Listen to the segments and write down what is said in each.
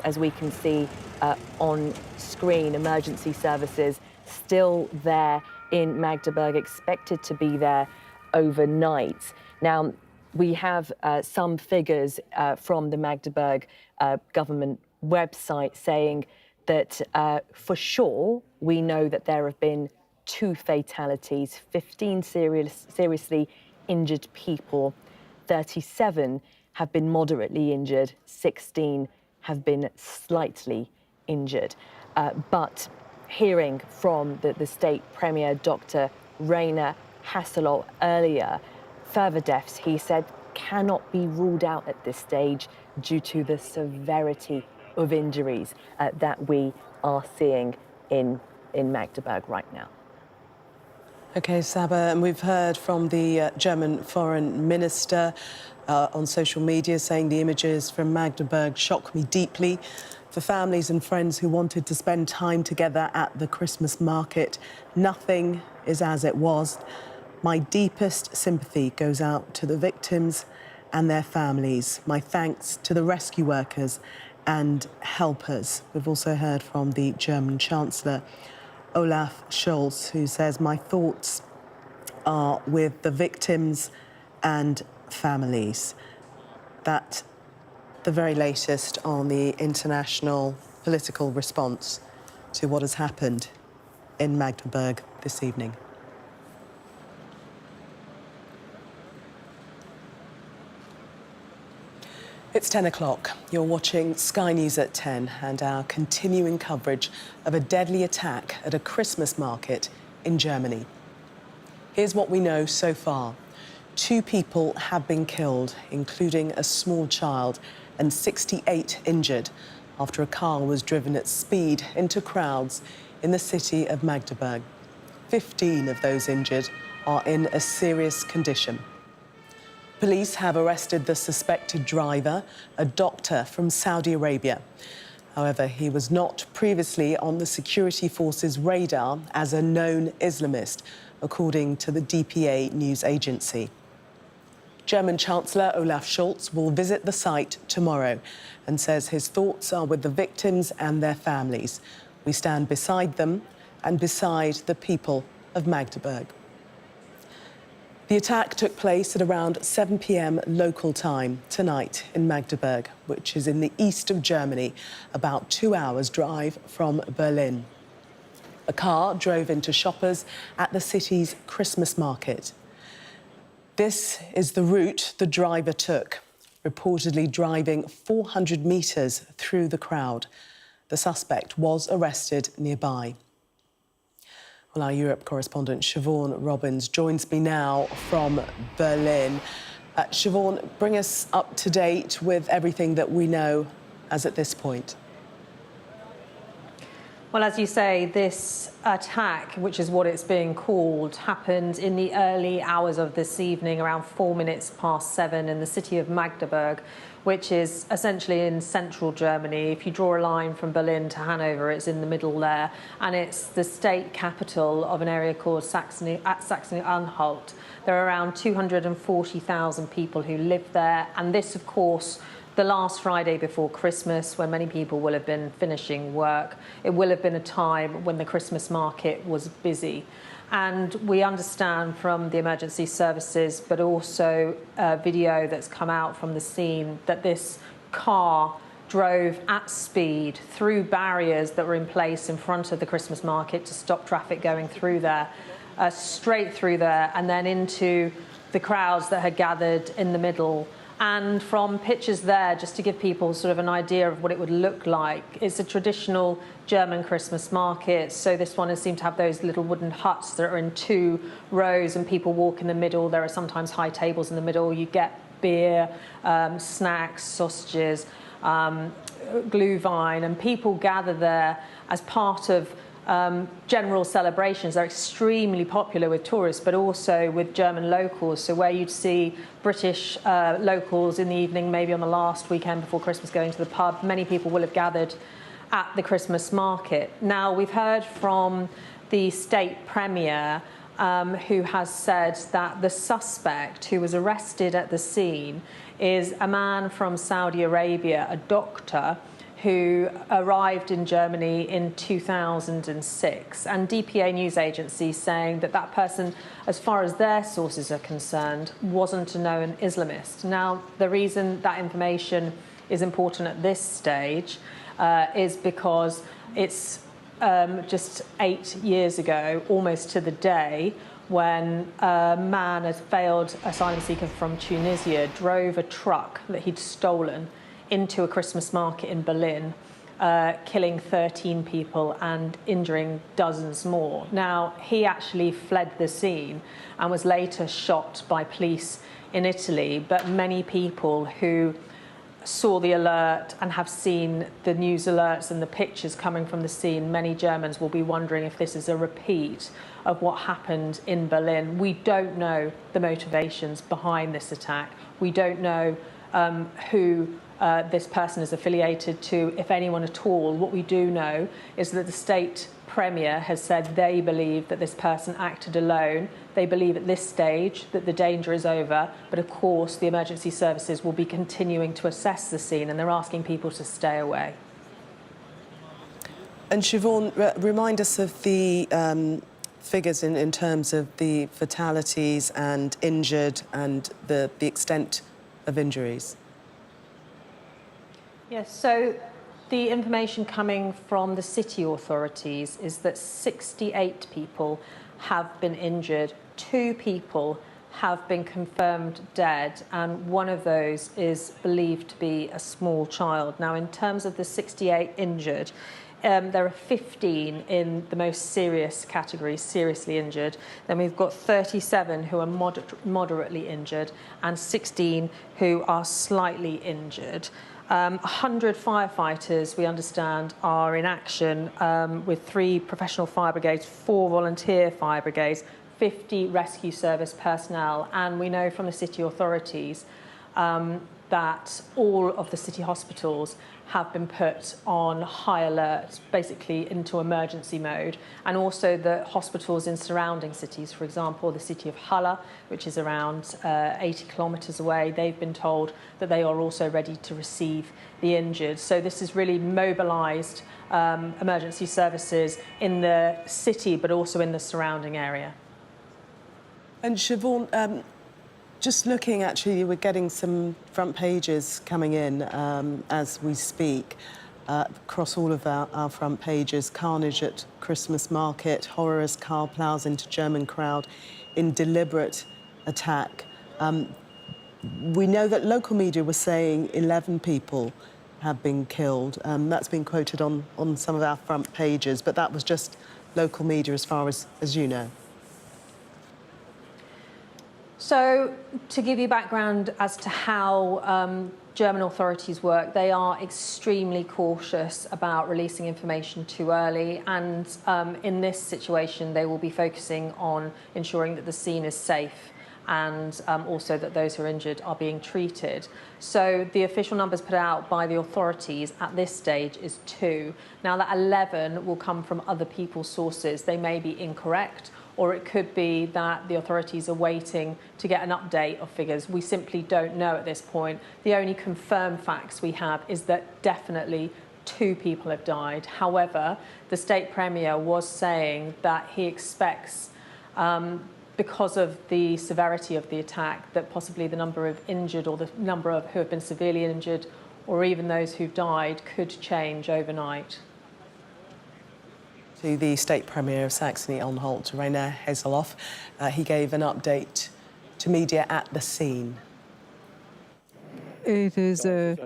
as we can see on screen, emergency services still there in Magdeburg, expected to be there overnight. Now, we have some figures from the Magdeburg government website saying that for sure we know that there have been 2 fatalities, 15 seriously injured people, 37 have been moderately injured, 16 have been slightly injured. But hearing from the state premier, Dr. Rainer Hasselhoff, earlier, further deaths, he said, cannot be ruled out at this stage due to the severity of injuries that we are seeing in Magdeburg right now. OK, Saba, and we've heard from the German foreign minister on social media saying the images from Magdeburg shock me deeply. For families and friends who wanted to spend time together at the Christmas market, nothing is as it was. My deepest sympathy goes out to the victims and their families. My thanks to the rescue workers and helpers. We've also heard from the German Chancellor, Olaf Scholz, who says, my thoughts are with the victims and families. That the very latest on the international political response to what has happened in Magdeburg this evening. It's 10 o'clock. You're watching Sky News at 10 and our continuing coverage of a deadly attack at a Christmas market in Germany. Here's what we know so far. 2 people have been killed, including a small child, and 68 injured after a car was driven at speed into crowds in the city of Magdeburg. 15 of those injured are in a serious condition. Police have arrested the suspected driver, a doctor from Saudi Arabia. However, he was not previously on the security forces' radar as a known Islamist, according to the DPA news agency. German Chancellor Olaf Scholz will visit the site tomorrow and says his thoughts are with the victims and their families. We stand beside them and beside the people of Magdeburg. The attack took place at around 7 p.m. local time tonight in Magdeburg, which is in the east of Germany, about 2 hours' drive from Berlin. A car drove into shoppers at the city's Christmas market. This is the route the driver took, reportedly driving 400 metres through the crowd. The suspect was arrested nearby. Well, our Europe correspondent Siobhan Robbins joins me now from Berlin. Siobhan, bring us up to date with everything that we know as at this point. Well, as you say, this attack, which is what it's being called, happened in the early hours of this evening, around 4 minutes past 7 in the city of Magdeburg, which is essentially in central Germany. If you draw a line from Berlin to Hanover, it's in the middle there. And it's the state capital of an area called Saxony-Anhalt. There are around 240,000 people who live there. And this, of course, the last Friday before Christmas, when many people will have been finishing work. It will have been a time when the Christmas market was busy. And we understand from the emergency services, but also video that's come out from the scene, that this car drove at speed through barriers that were in place in front of the Christmas market to stop traffic going through there, straight through there, and then into the crowds that had gathered in the middle. And from pictures there, just to give people sort of an idea of what it would look like, it's a traditional German Christmas market. So this one seems to have those little wooden huts that are in 2 rows and people walk in the middle. There are sometimes high tables in the middle. You get beer, snacks, sausages, glühwein, and people gather there as part of general celebrations. They're extremely popular with tourists, but also with German locals. So where you'd see British locals in the evening, maybe on the last weekend before Christmas, going to the pub, many people will have gathered at the Christmas market. Now, we've heard from the state premier, who has said that the suspect who was arrested at the scene is a man from Saudi Arabia, a doctor, who arrived in Germany in 2006, and DPA news agency saying that that person, as far as their sources are concerned, wasn't a known Islamist. Now, the reason that information is important at this stage is because it's just 8 years ago, almost to the day, when a man, a failed asylum seeker from Tunisia, drove a truck that he'd stolen into a Christmas market in Berlin, killing 13 people and injuring dozens more. Now, he actually fled the scene and was later shot by police in Italy, but many people who saw the alert and have seen the news alerts and the pictures coming from the scene, many Germans will be wondering if this is a repeat of what happened in Berlin. We don't know the motivations behind this attack. We don't know who this person is affiliated to, if anyone at all. What we do know is that the state premier has said they believe that this person acted alone. They believe at this stage that the danger is over, but of course the emergency services will be continuing to assess the scene, and they're asking people to stay away. And Siobhan, remind us of the figures in terms of the fatalities and injured and the extent of injuries. Yes, so the information coming from the city authorities is that 68 people have been injured, 2 people have been confirmed dead, and one of those is believed to be a small child. Now, in terms of the 68 injured, there are 15 in the most serious category, seriously injured. Then we've got 37 who are moderately injured and 16 who are slightly injured. 100 firefighters, we understand, are in action with 3 professional fire brigades, 4 volunteer fire brigades, 50 rescue service personnel, and we know from the city authorities that all of the city hospitals have been put on high alert, basically into emergency mode, and also the hospitals in surrounding cities, for example, the city of Halle, which is around 80 kilometres away, they've been told that they are also ready to receive the injured. So this has really mobilised emergency services in the city, but also in the surrounding area. And Siobhan, just looking, actually, we're getting some front pages coming in as we speak. Across all of our front pages, carnage at Christmas market, horror as car ploughs into German crowd in deliberate attack. We know that local media were saying 11 people have been killed. That's been quoted on some of our front pages, but that was just local media as far as you know. So, to give you background as to how German authorities work, they are extremely cautious about releasing information too early, and in this situation they will be focusing on ensuring that the scene is safe and also that those who are injured are being treated. So the official numbers put out by the authorities at this stage is 2. Now, that 11 will come from other people's sources. They may be incorrect, or it could be that the authorities are waiting to get an update of figures. We simply don't know at this point. The only confirmed facts we have is that definitely 2 people have died. However, the state premier was saying that he expects, because of the severity of the attack, that possibly the number of injured or the number of who have been severely injured or even those who've died could change overnight. To the State Premier of Saxony-Anhalt, Rainer Haseloff. He gave an update to media at the scene. It is a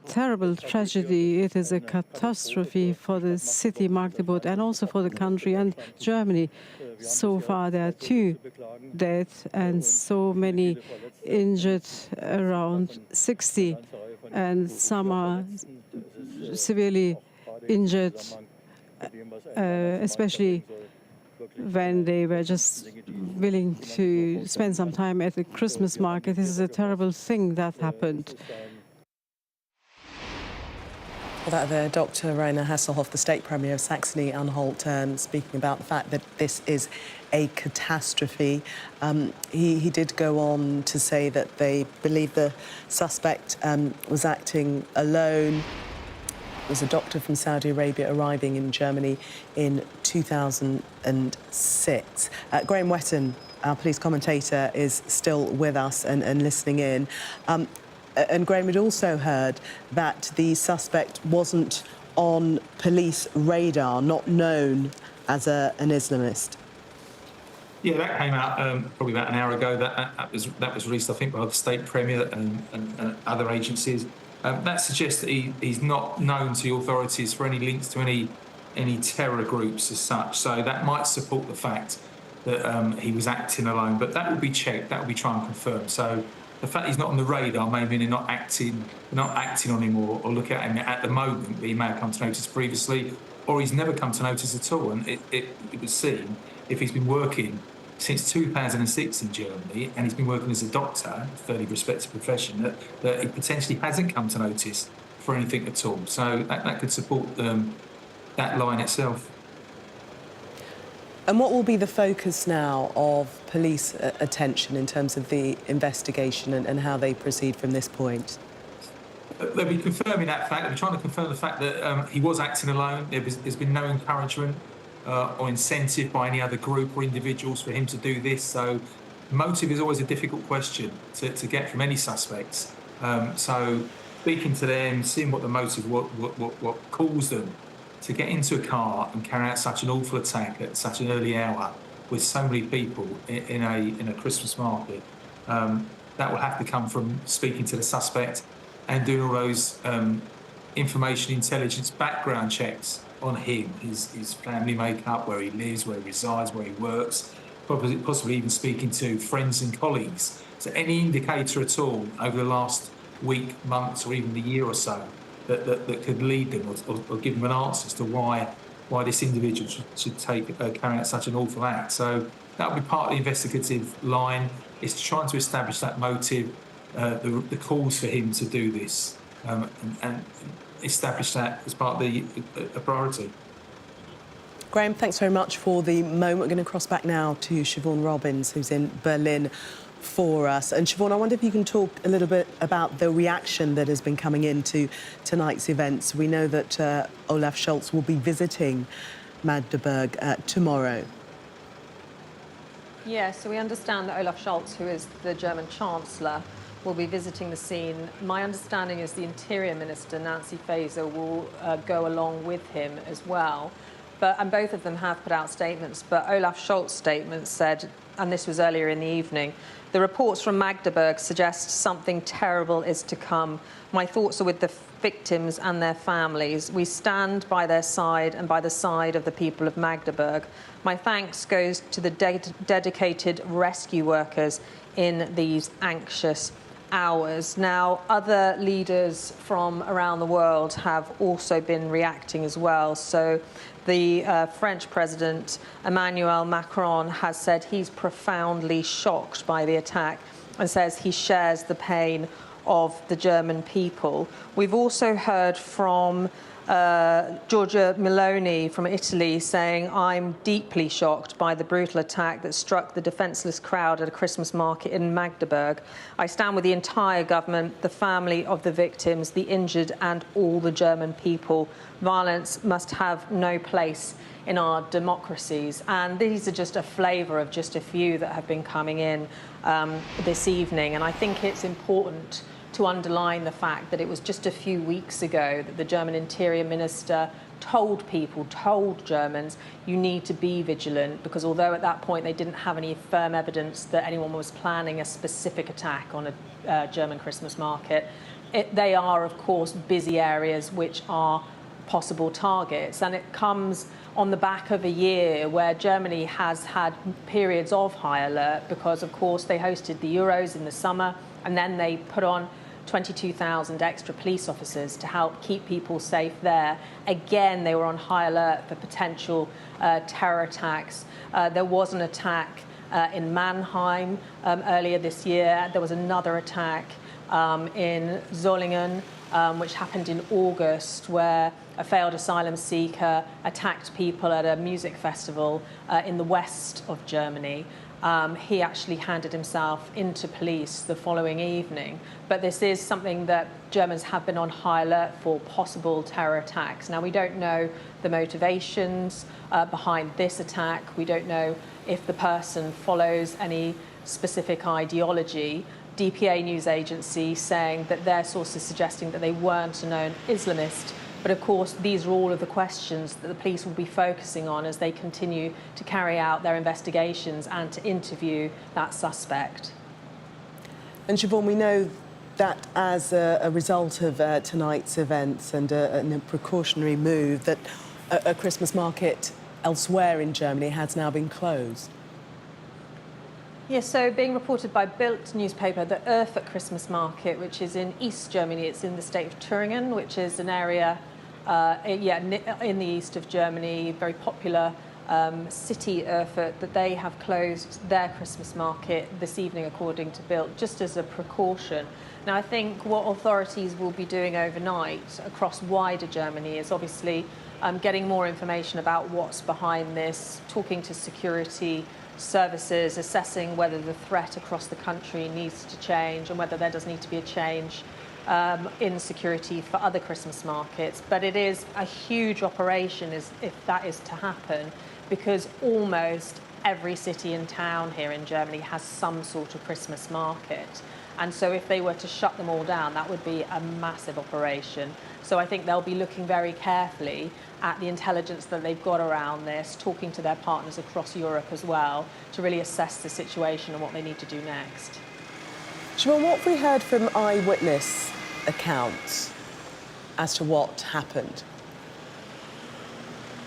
terrible tragedy. It is a catastrophe for the city Magdeburg and also for the country and Germany. So far, there are 2 dead and so many injured, around 60, and some are severely injured, especially when they were just willing to spend some time at the Christmas market. This is a terrible thing that happened. Well, that there, Dr. Rainer Haseloff, the State Premier of Saxony-Anhalt, speaking about the fact that this is a catastrophe. He did go on to say that they believe the suspect was acting alone. was a doctor from Saudi Arabia arriving in Germany in 2006. Graham Wetton, our police commentator, is still with us and listening in. And Graham had also heard that the suspect wasn't on police radar, not known as an Islamist. Yeah, that came out probably about an hour ago. That was released, I think, by the state premier and other agencies. That suggests that he's not known to the authorities for any links to any terror groups as such. So that might support the fact that he was acting alone. But that will be checked. That will be tried and confirmed. So the fact he's not on the radar may mean they're not acting on him or look at him at the moment. But he may have come to notice previously, or he's never come to notice at all. And it would seem, if he's been working since 2006 in Germany and he's been working as a doctor, a fairly respected profession, that he potentially hasn't come to notice for anything at all. So that could support that line itself. And what will be the focus now of police attention in terms of the investigation and how they proceed from this point? They'll be confirming that fact. They'll be trying to confirm the fact that he was acting alone. There's been no encouragement or incentive by any other group or individuals for him to do this. So motive is always a difficult question to get from any suspects. So speaking to them, seeing what the motive, what caused them to get into a car and carry out such an awful attack at such an early hour with so many people in a Christmas market, that will have to come from speaking to the suspect and doing all those information intelligence background checks on him, his family makeup, where he lives, where he resides, where he works, possibly even speaking to friends and colleagues. So any indicator at all over the last week, months, or even the year or so that could lead them or give them an answer as to why this individual should carry out such an awful act. So that will be part of the investigative line, is trying to establish that motive, the cause for him to do this, and establish that as part of the priority. Graham, thanks very much for the moment. We're going to cross back now to Siobhan Robbins, who's in Berlin for us. And Siobhan, I wonder if you can talk a little bit about the reaction that has been coming into tonight's events. We know that Olaf Scholz will be visiting Magdeburg tomorrow. Yes, so we understand that Olaf Scholz, who is the German Chancellor, will be visiting the scene. My understanding is the Interior Minister, Nancy Faeser, will go along with him as well. And both of them have put out statements, but Olaf Scholz's statement said, and this was earlier in the evening, the reports from Magdeburg suggest something terrible is to come. My thoughts are with the victims and their families. We stand by their side and by the side of the people of Magdeburg. My thanks goes to the dedicated rescue workers in these anxious hours. Now, other leaders from around the world have also been reacting as well. So the French President Emmanuel Macron has said he's profoundly shocked by the attack and says he shares the pain of the German people. We've also heard from Giorgia Meloni from Italy saying, I'm deeply shocked by the brutal attack that struck the defenceless crowd at a Christmas market in Magdeburg. I stand with the entire government, the family of the victims, the injured and all the German people. Violence must have no place in our democracies. And these are just a flavour of just a few that have been coming in this evening. And I think it's important to underline the fact that it was just a few weeks ago that the German Interior Minister told Germans, you need to be vigilant, because although at that point they didn't have any firm evidence that anyone was planning a specific attack on a German Christmas market, they are, of course, busy areas which are possible targets. And it comes on the back of a year where Germany has had periods of high alert because, of course, they hosted the Euros in the summer and then they put on 22,000 extra police officers to help keep people safe there. Again, they were on high alert for potential terror attacks. There was an attack in Mannheim earlier this year. There was another attack in Solingen, which happened in August, where a failed asylum seeker attacked people at a music festival in the west of Germany. he actually handed himself into police the following evening. But this is something that Germans have been on high alert for, possible terror attacks. Now, we don't know the motivations behind this attack. We don't know if the person follows any specific ideology. DPA news agency saying that their sources suggesting that they weren't a known Islamist. But of course, these are all of the questions that the police will be focusing on as they continue to carry out their investigations and to interview that suspect. And Siobhan, we know that as a result of tonight's events and a precautionary move, that a Christmas market elsewhere in Germany has now been closed. Yes, so being reported by Bild newspaper, the Erfurt Christmas market, which is in East Germany, it's in the state of Thüringen, which is an area in the east of Germany, very popular city, Erfurt, that they have closed their Christmas market this evening, according to Bild, just as a precaution. Now, I think what authorities will be doing overnight across wider Germany is obviously getting more information about what's behind this, talking to security services, assessing whether the threat across the country needs to change and whether there does need to be a change in security for other Christmas markets. But it is a huge operation if that is to happen, because almost every city and town here in Germany has some sort of Christmas market. And so if they were to shut them all down, that would be a massive operation. So I think they'll be looking very carefully at the intelligence that they've got around this, talking to their partners across Europe as well, to really assess the situation and what they need to do next. Siobhan, what have we heard from eyewitness accounts as to what happened?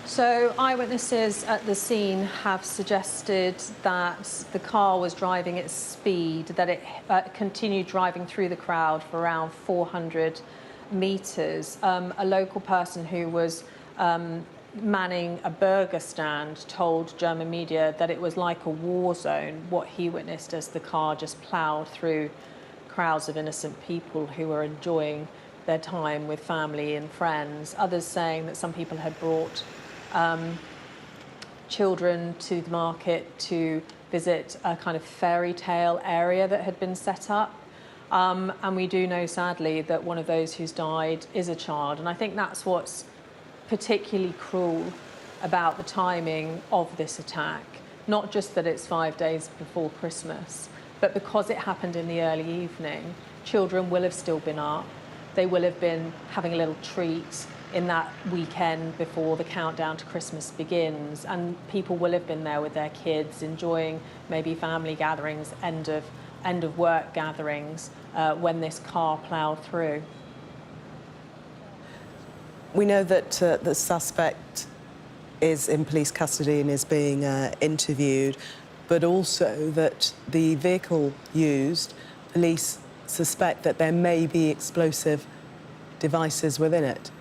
So eyewitnesses at the scene have suggested that the car was driving at speed, that it continued driving through the crowd for around 400 metres. A local person who was manning a burger stand told German media that it was like a war zone, what he witnessed as the car just ploughed through crowds of innocent people who were enjoying their time with family and friends. Others saying that some people had brought children to the market to visit a kind of fairy tale area that had been set up. And we do know, sadly, that one of those who's died is a child. And I think that's what's particularly cruel about the timing of this attack. Not just that it's 5 days before Christmas, but because it happened in the early evening, children will have still been up. They will have been having a little treat in that weekend before the countdown to Christmas begins, and people will have been there with their kids, enjoying maybe family gatherings, end of work gatherings, when this car ploughed through. We know that the suspect is in police custody and is being interviewed, but also that the vehicle used, police suspect that there may be explosive devices within it.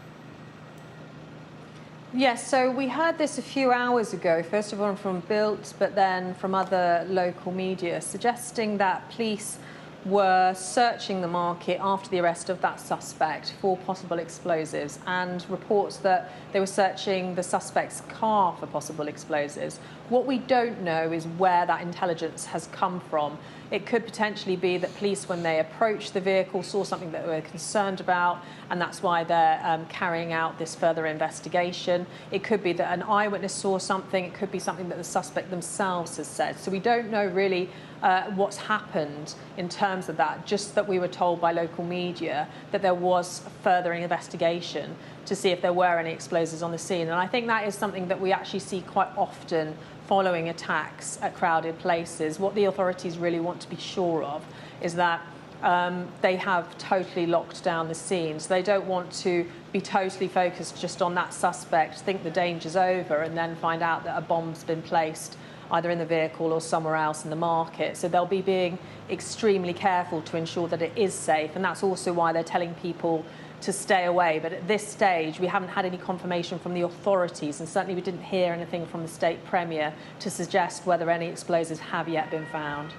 Yes, so we heard this a few hours ago, first of all from Bild, but then from other local media, suggesting that police were searching the market after the arrest of that suspect for possible explosives, and reports that they were searching the suspect's car for possible explosives. What we don't know is where that intelligence has come from. It could potentially be that police, when they approached the vehicle, saw something that they were concerned about, and that's why they're carrying out this further investigation. It could be that an eyewitness saw something. It could be something that the suspect themselves has said. So we don't know really what's happened in terms of that, just that we were told by local media that there was further investigation to see if there were any explosives on the scene. And I think that is something that we actually see quite often following attacks at crowded places. What the authorities really want to be sure of is that they have totally locked down the scene. So they don't want to be totally focused just on that suspect, think the danger's over, and then find out that a bomb's been placed either in the vehicle or somewhere else in the market. So they'll be being extremely careful to ensure that it is safe. And that's also why they're telling people to stay away. But at this stage, we haven't had any confirmation from the authorities, and certainly we didn't hear anything from the state premier to suggest whether any explosives have yet been found.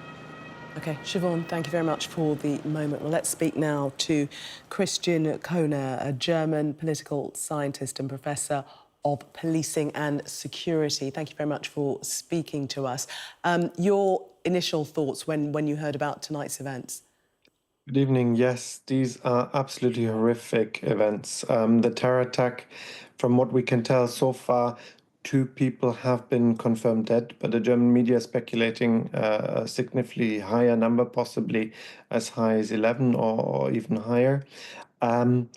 OK, Siobhan, thank you very much for the moment. Well, let's speak now to Christian Kohner, a German political scientist and professor of policing and security. Thank you very much for speaking to us. You're initial thoughts when you heard about tonight's events? Good evening. Yes, these are absolutely horrific events. The terror attack, from what we can tell so far, 2 people have been confirmed dead, but the German media is speculating a significantly higher number, possibly as high as 11 or even higher. Um,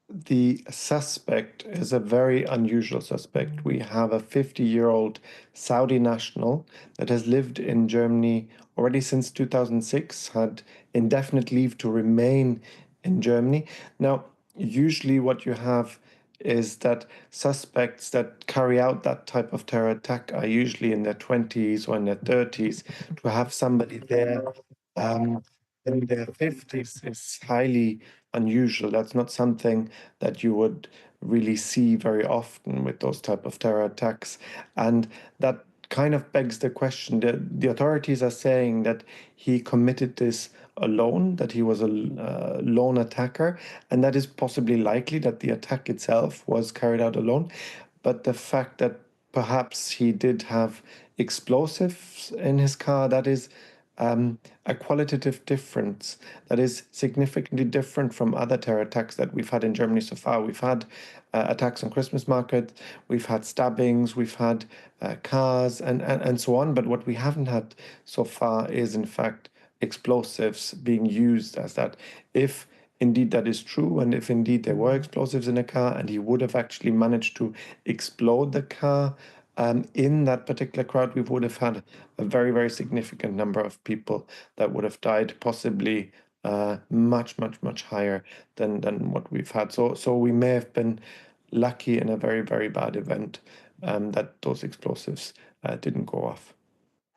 the suspect is a very unusual suspect. We have a 50-year-old Saudi national that has lived in Germany already since 2006, had indefinite leave to remain in Germany. Now, usually what you have is that suspects that carry out that type of terror attack are usually in their 20s or in their 30s. To have somebody there um, in their 50s is highly unusual. That's not something that you would really see very often with those type of terror attacks. And that kind of begs the question that the authorities are saying that he committed this alone, that he was a lone attacker, and that is possibly likely that the attack itself was carried out alone. But the fact that perhaps he did have explosives in his car, that is a qualitative difference that is significantly different from other terror attacks that we've had in Germany so far. We've had attacks on Christmas market, we've had stabbings, we've had cars and so on. But what we haven't had so far is, in fact, explosives being used as that. If indeed that is true, and if indeed there were explosives in a car and he would have actually managed to explode the car, in that particular crowd, we would have had a very, very significant number of people that would have died, possibly much, much, much higher than what we've had. So we may have been lucky in a very, very bad event that those explosives didn't go off.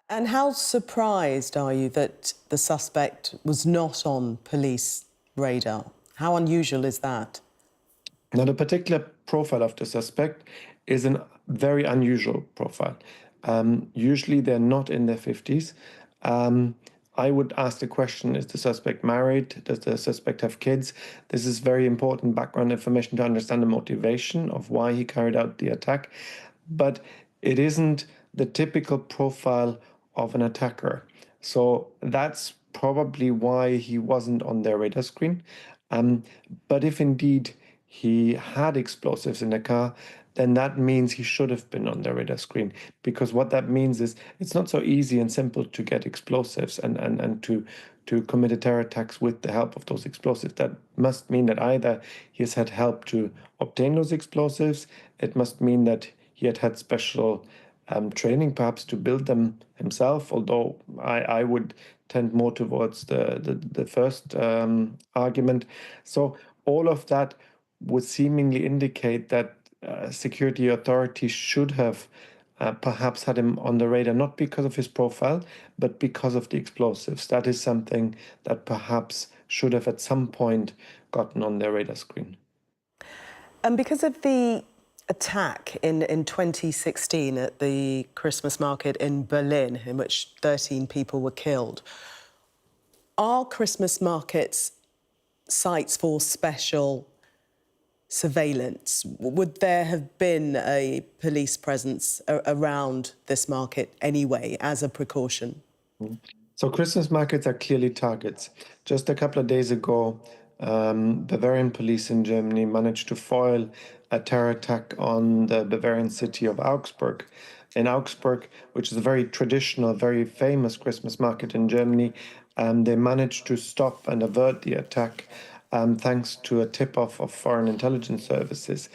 And how surprised are you that the suspect was not on police radar? How unusual is that? Now, the particular profile of the suspect is a very unusual profile. Usually, they're not in their 50s. I would ask the question, is the suspect married? Does the suspect have kids? This is very important background information to understand the motivation of why he carried out the attack. But it isn't the typical profile of an attacker. So that's probably why he wasn't on their radar screen. But if indeed he had explosives in the car, then that means he should have been on the radar screen. Because what that means is it's not so easy and simple to get explosives and to commit a terror attacks with the help of those explosives. That must mean that either he has had help to obtain those explosives, it must mean that he had had special training perhaps to build them himself, although I would tend more towards the first argument. So all of that would seemingly indicate that security authorities should have perhaps had him on the radar, not because of his profile, but because of the explosives. That is something that perhaps should have at some point gotten on their radar screen. And because of the attack in 2016 at the Christmas market in Berlin, in which 13 people were killed, are Christmas markets sites for special surveillance? Would there have been a police presence around this market anyway, as a precaution? So Christmas markets are clearly targets. Just a couple of days ago, Bavarian police in Germany managed to foil a terror attack on the Bavarian city of Augsburg. In Augsburg, which is a very traditional, very famous Christmas market in Germany, they managed to stop and avert the attack thanks to a tip-off of foreign intelligence services.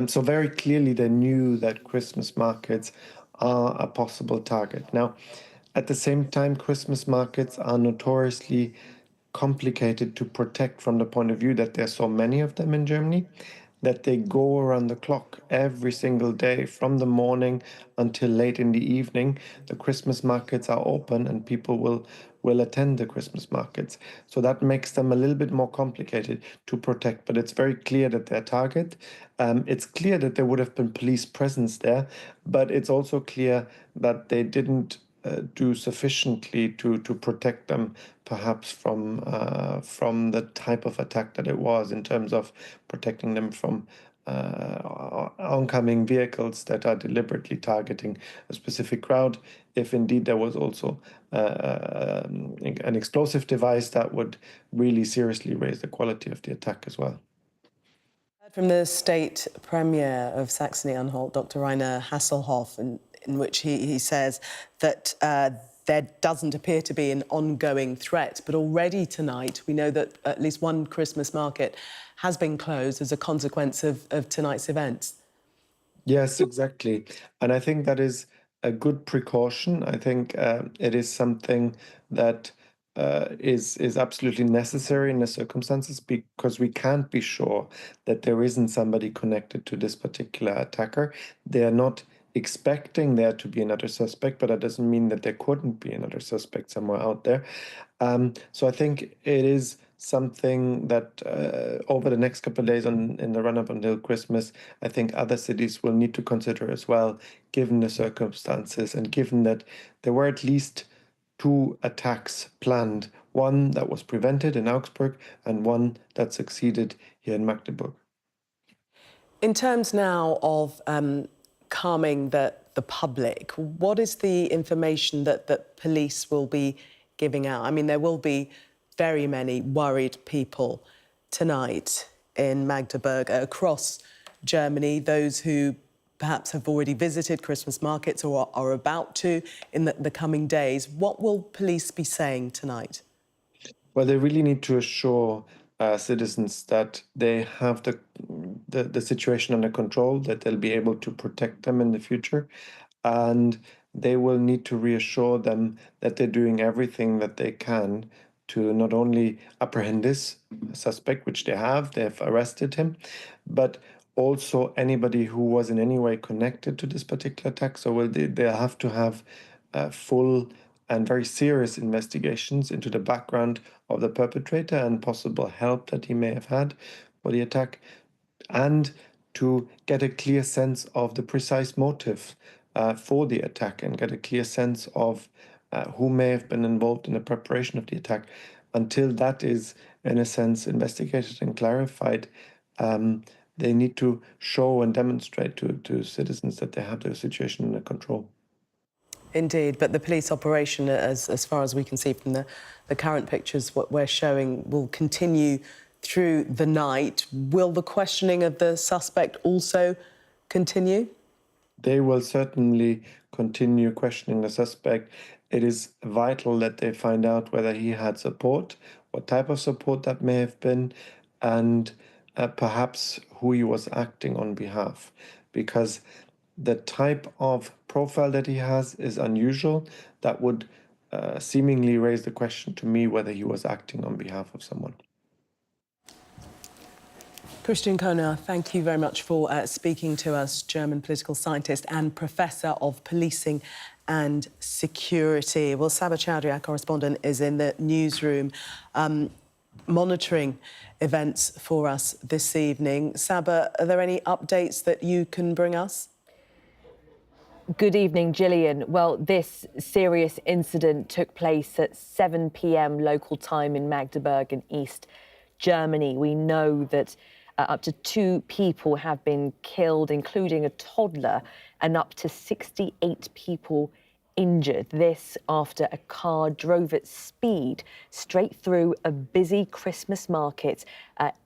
So very clearly they knew that Christmas markets are a possible target. Now, at the same time, Christmas markets are notoriously complicated to protect from the point of view that there's so many of them in Germany that they go around the clock every single day from the morning until late in the evening. The Christmas markets are open and people will attend the Christmas markets. So that makes them a little bit more complicated to protect, but it's very clear that they're target. It's clear that there would have been police presence there, but it's also clear that they didn't do sufficiently to protect them, perhaps from the type of attack that it was, in terms of protecting them from oncoming vehicles that are deliberately targeting a specific crowd. If indeed there was also an explosive device, that would really seriously raise the quality of the attack as well. From the state premier of Saxony-Anhalt, Dr. Rainer Hasselhoff, in which he says that there doesn't appear to be an ongoing threat, but already tonight we know that at least one Christmas market has been closed as a consequence of tonight's events. Yes, exactly. And I think that is a good precaution. I think it is something that is absolutely necessary in the circumstances, because we can't be sure that there isn't somebody connected to this particular attacker. They are not expecting there to be another suspect, but that doesn't mean that there couldn't be another suspect somewhere out there. So I think it is something that over the next couple of days in the run-up until Christmas, I think other cities will need to consider as well, given the circumstances and given that there were at least 2 attacks planned, one that was prevented in Augsburg and one that succeeded here in Magdeburg. In terms now of calming the public, what is the information that police will be giving out? I mean, there will be very many worried people tonight in Magdeburg across Germany, those who perhaps have already visited Christmas markets or are about to in the coming days. What will police be saying tonight? Well, they really need to assure citizens that they have the situation under control, that they'll be able to protect them in the future, and they will need to reassure them that they're doing everything that they can to not only apprehend this suspect, which they've arrested him, but also anybody who was in any way connected to this particular attack. So they'll have to have full and very serious investigations into the background of the perpetrator and possible help that he may have had for the attack, and to get a clear sense of the precise motive for the attack and get a clear sense of who may have been involved in the preparation of the attack. Until that is, in a sense, investigated and clarified, they need to show and demonstrate to citizens that they have the situation under control. Indeed, but the police operation, as far as we can see from the current pictures, what we're showing, will continue through the night. Will the questioning of the suspect also continue? They will certainly continue questioning the suspect. It is vital that they find out whether he had support, what type of support that may have been, and perhaps who he was acting on behalf, because the type of profile that he has is unusual. That would seemingly raise the question to me whether he was acting on behalf of someone. Christian Konar, thank you very much for speaking to us, German political scientist and Professor of Policing and Security. Well, Saba Chowdhury, our correspondent, is in the newsroom monitoring events for us this evening. Saba, are there any updates that you can bring us? Good evening, Gillian. Well, this serious incident took place at 7 p.m. local time in Magdeburg in East Germany. We know that up to 2 people have been killed, including a toddler, and up to 68 people injured. This after a car drove at speed straight through a busy Christmas market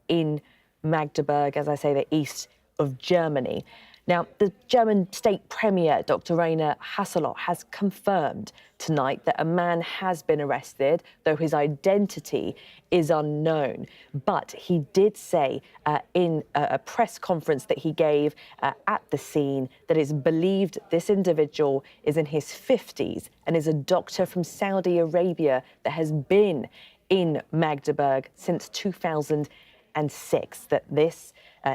in Magdeburg, as I say, the east of Germany. Now, the German state premier, Dr. Rainer Hasselhoff, has confirmed tonight that a man has been arrested, though his identity is unknown. But he did say in a press conference that he gave at the scene that it's believed this individual is in his 50s and is a doctor from Saudi Arabia that has been in Magdeburg since 2006, that this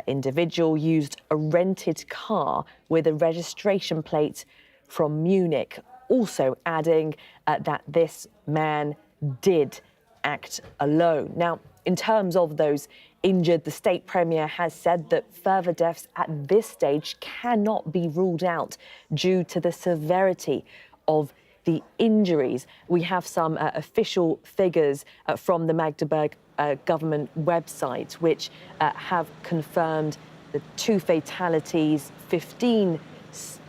individual used a rented car with a registration plate from Munich, also adding that this man did act alone. Now, in terms of those injured, the state premier has said that further deaths at this stage cannot be ruled out due to the severity of the injuries. We have some official figures from the Magdeburg government website, which have confirmed the 2 fatalities, 15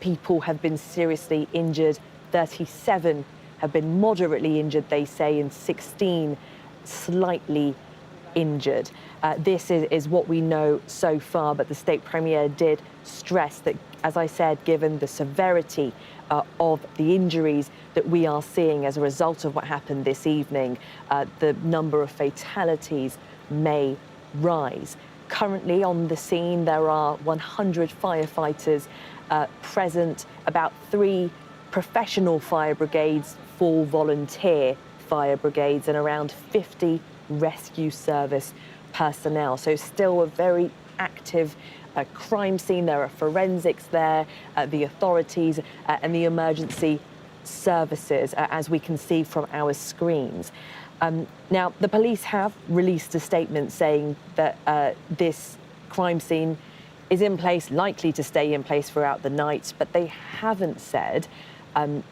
people have been seriously injured, 37 have been moderately injured, they say, and 16 slightly injured. This is what we know so far, but the state premier did stress that, as I said, given the severity of the injuries that we are seeing as a result of what happened this evening, the number of fatalities may rise. Currently on the scene, there are 100 firefighters present, about 3 professional fire brigades, 4 volunteer fire brigades, and around 50 rescue service personnel. So still a very active crime scene. There are forensics there, the authorities and the emergency services, as we can see from our screens. Now, the police have released a statement saying that this crime scene is in place, likely to stay in place throughout the night, but they haven't said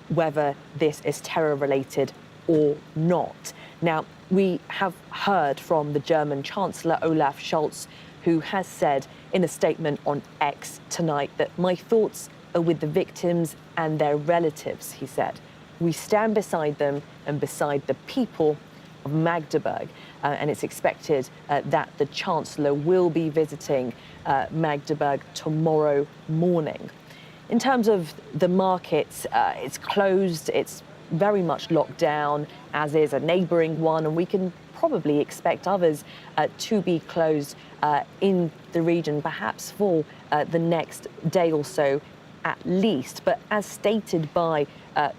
whether this is terror-related or not. Now, we have heard from the German Chancellor Olaf Scholz, who has said in a statement on X tonight that my thoughts are with the victims and their relatives, he said. We stand beside them and beside the people of Magdeburg, and it's expected that the Chancellor will be visiting Magdeburg tomorrow morning. In terms of the markets, it's closed, it's very much locked down, as is a neighbouring one, and we can probably expect others to be closed in the region, perhaps for the next day or so at least. But as stated by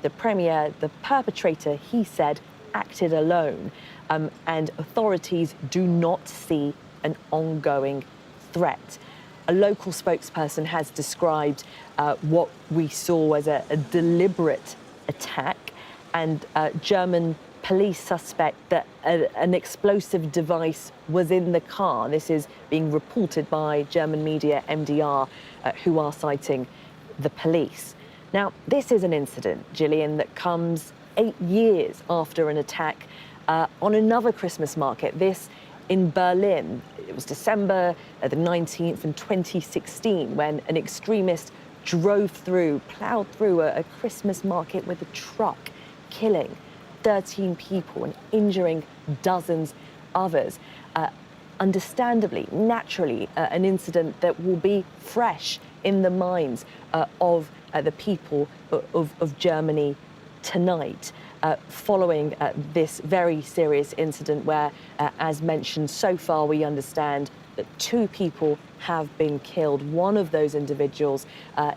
the Premier, the perpetrator, he said, acted alone, and authorities do not see an ongoing threat. A local spokesperson has described what we saw as a deliberate attack, and German police suspect that an explosive device was in the car. This is being reported by German media MDR, who are citing the police. Now, this is an incident, Gillian, that comes 8 years after an attack on another Christmas market, this in Berlin. It was December the 19th in 2016 when an extremist plowed through a Christmas market with a truck, killing 13 people and injuring dozens others. Understandably, naturally, an incident that will be fresh in the minds of the people of Germany tonight, following this very serious incident where, as mentioned, so far we understand that 2 people have been killed. One of those individuals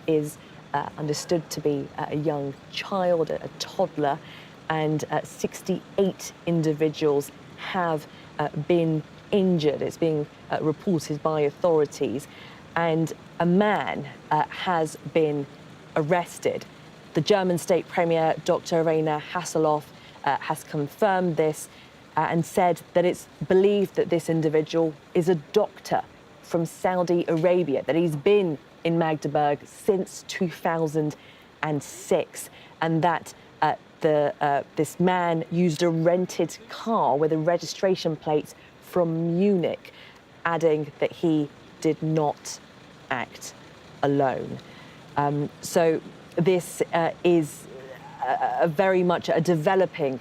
is understood to be a young child, a toddler, and 68 individuals have been injured. It's being reported by authorities, and a man has been arrested. The German state premier, Dr. Rainer Hasselhoff, has confirmed this and said that it's believed that this individual is a doctor from Saudi Arabia, that he's been in Magdeburg since 2006, and that this man used a rented car with a registration plate from Munich, adding that he did not act alone. So this is very much a developing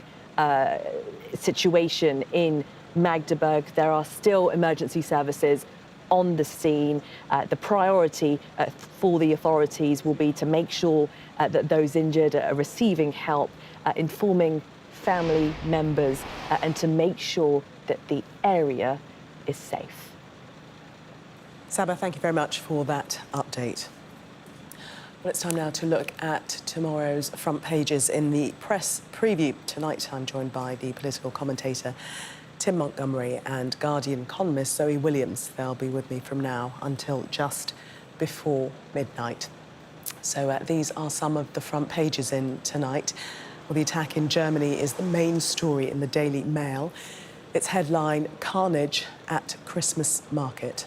situation in Magdeburg. There are still emergency services on the scene. The priority for the authorities will be to make sure that those injured are receiving help, informing family members, and to make sure that the area is safe. Saba, thank you very much for that update. Well, it's time now to look at tomorrow's front pages in the press preview. Tonight, I'm joined by the political commentator Tim Montgomery and Guardian columnist Zoe Williams. They'll be with me from now until just before midnight. So these are some of the front pages in tonight. Well, the attack in Germany is the main story in the Daily Mail. Its headline, Carnage at Christmas Market.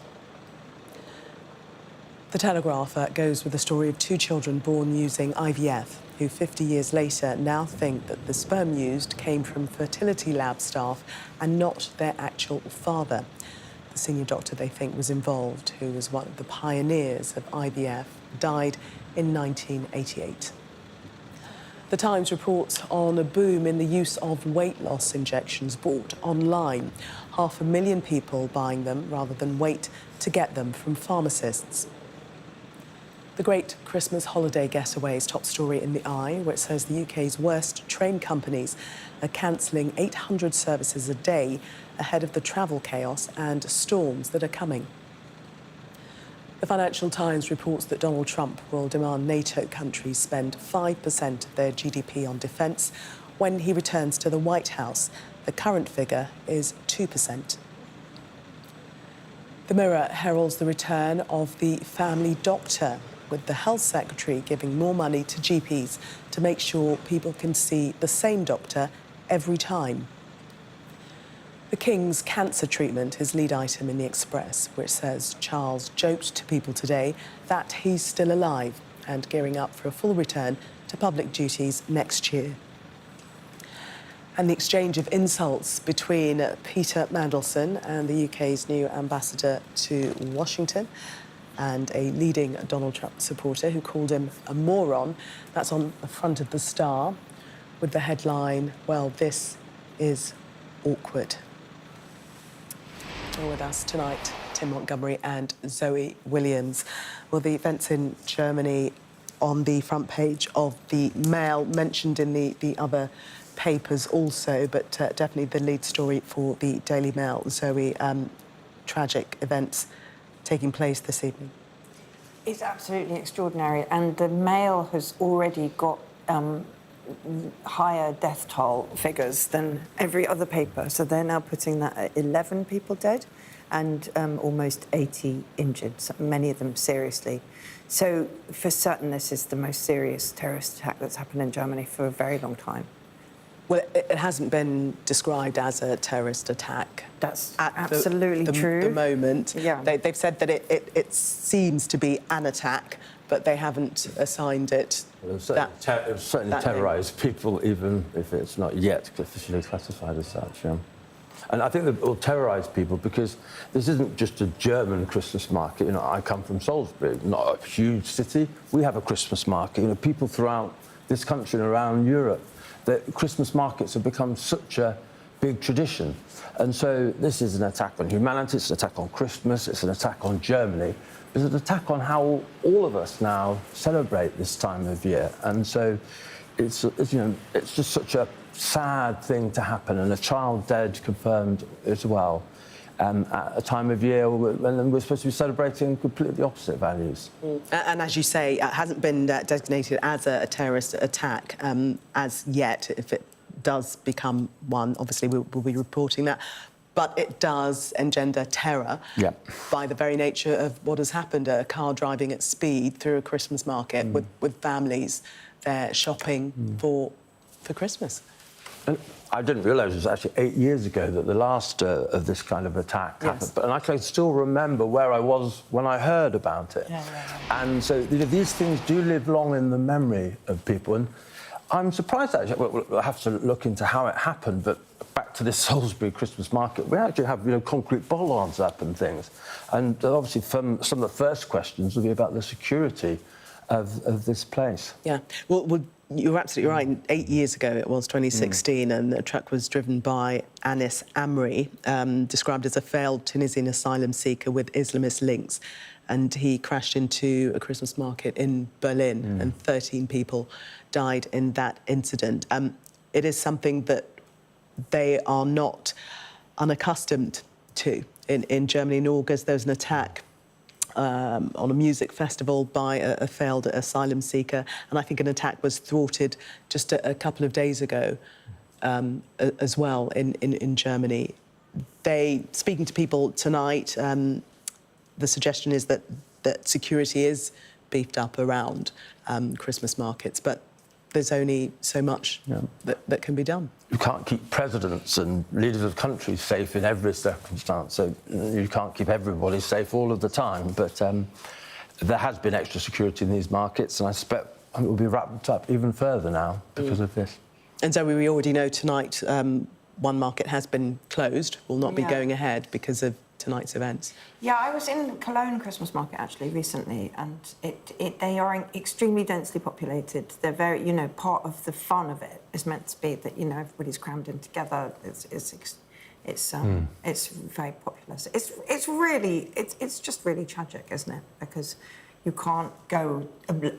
The Telegraph goes with the story of 2 children born using IVF, who 50 years later now think that the sperm used came from fertility lab staff and not their actual father. the senior doctor they think was involved, who was one of the pioneers of IVF, died in 1988. The Times reports on a boom in the use of weight loss injections bought online. 500,000 people buying them rather than wait to get them from pharmacists. The great Christmas holiday getaways top story in The Eye, where it says the UK's worst train companies are cancelling 800 services a day ahead of the travel chaos and storms that are coming. The Financial Times reports that Donald Trump will demand NATO countries spend 5% of their GDP on defence when he returns to the White House. The current figure is 2%. The Mirror heralds the return of the family doctor, with the Health Secretary giving more money to GPs to make sure people can see the same doctor every time. The King's cancer treatment is lead item in The Express, which says Charles joked to people today that he's still alive and gearing up for a full return to public duties next year. And the exchange of insults between Peter Mandelson and the UK's new ambassador to Washington and a leading Donald Trump supporter who called him a moron. That's on the front of the Star with the headline, "Well, this is awkward." With us tonight, Tim Montgomery and Zoe Williams. Well, the events in Germany on the front page of the Mail, mentioned in the other papers also, but definitely the lead story for the Daily Mail. Zoe, tragic events taking place this evening. It's absolutely extraordinary, and the Mail has already got higher death toll figures than every other paper, so they're now putting that at 11 people dead and almost 80 injured, many of them seriously. So for certain this is the most serious terrorist attack that's happened in Germany for a very long time. Well, it hasn't been described as a terrorist attack. That's at absolutely true. The moment. Yeah. They've said that it seems to be an attack, but they haven't assigned it. It certainly terrorised people, even if it's not yet officially classified as such. Yeah. And I think it will terrorise people because this isn't just a German Christmas market. You know, I come from Salisbury, not a huge city. We have a Christmas market. You know, people throughout this country and around Europe, the Christmas markets have become such a big tradition. And so this is an attack on humanity, it's an attack on Christmas, it's an attack on Germany. It's an attack on how all of us now celebrate this time of year. And so it's you know, it's just such a sad thing to happen, and a child dead confirmed as well. At a time of year when we're supposed to be celebrating completely opposite values. And as you say, it hasn't been designated as a terrorist attack as yet. If it does become one, obviously we'll be reporting that. But it does engender terror by the very nature of what has happened, a car driving at speed through a Christmas market with families there shopping for Christmas. And I didn't realise it was actually 8 years ago that the last of this kind of attack happened. And I can still remember where I was when I heard about it. And so you know, these things do live long in the memory of people. And I'm surprised, actually, we'll have to look into how it happened, but back to this Salisbury Christmas market, we actually have, you know, concrete bollards up and things. And obviously some of the first questions will be about the security of this place. Yeah. Well, you're absolutely right. 8 years ago, it was 2016, and the truck was driven by Anis Amri, described as a failed Tunisian asylum seeker with Islamist links. And he crashed into a Christmas market in Berlin, and 13 people died in that incident. It is something that they are not unaccustomed to. In Germany in August, there was an attack on a music festival by a failed asylum seeker, and I think an attack was thwarted just a couple of days ago as well in Germany. Speaking to people tonight, the suggestion is that security is beefed up around Christmas markets, but there's only so much that can be done. You can't keep presidents and leaders of countries safe in every circumstance, so you can't keep everybody safe all of the time. But there has been extra security in these markets, and I suspect it will be wrapped up even further now because of this. And so we already know tonight one market has been closed, will not be going ahead because of tonight's events. Yeah, I was in Cologne Christmas market actually recently, and they are extremely densely populated. They're very, you know, part of the fun of it is meant to be that, you know, everybody's crammed in together. It's very popular. So it's just really tragic, isn't it? Because you can't go